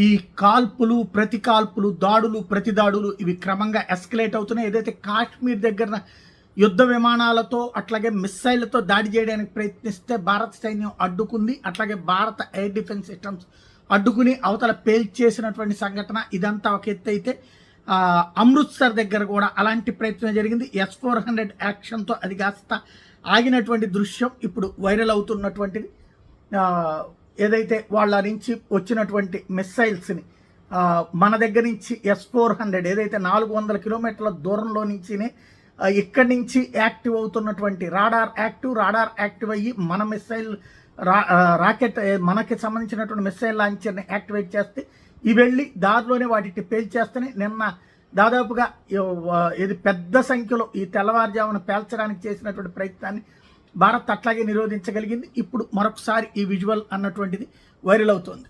ఈ కాల్పులు, ప్రతి కాల్పులు, దాడులు, ప్రతి దాడులు ఇవి క్రమంగా ఎస్కలేట్ అవుతున్నాయి. ఏదైతే కాశ్మీర్ దగ్గర యుద్ధ విమానాలతో అట్లాగే మిస్సైళ్లతో దాడి చేయడానికి ప్రయత్నిస్తే భారత సైన్యం అడ్డుకుంది. అట్లాగే భారత ఎయిర్ డిఫెన్స్ సిస్టమ్స్ అడ్డుకుని అవతల పేల్చేసినటువంటి సంఘటన. ఇదంతా ఒక ఎత్తు అయితే అమృత్సర్ దగ్గర కూడా అలాంటి ప్రయత్నం జరిగింది. S-400 యాక్షన్తో అది కాస్త ఆగినటువంటి దృశ్యం ఇప్పుడు వైరల్ అవుతున్నటువంటిది. ఏదైతే వాళ్ళ నుంచి వచ్చినటువంటి మిస్సైల్స్ని మన దగ్గర నుంచి S-400 ఏదైతే 400 కిలోమీటర్ల దూరంలో నుంచినే ఇక్కడి నుంచి యాక్టివ్ అవుతున్నటువంటి రాడార్ యాక్టివ్ అయ్యి మన మిస్సైల్ రాకెట్ మనకి సంబంధించినటువంటి మిస్సైల్ లాంచర్ని యాక్టివేట్ చేస్తే ఇవి వెళ్ళి దారిలోనే వాటిని పేల్చేస్తేనే నిన్న దాదాపుగా ఇది పెద్ద సంఖ్యలో ఈ తెల్లవారుజామున పేల్చడానికి చేసినటువంటి ప్రయత్నాన్ని భారత్ అట్లాగే నిరోధించగలిగింది. ఇప్పుడు మరొకసారి ఈ విజువల్ అన్నటువంటిది వైరల్ అవుతోంది.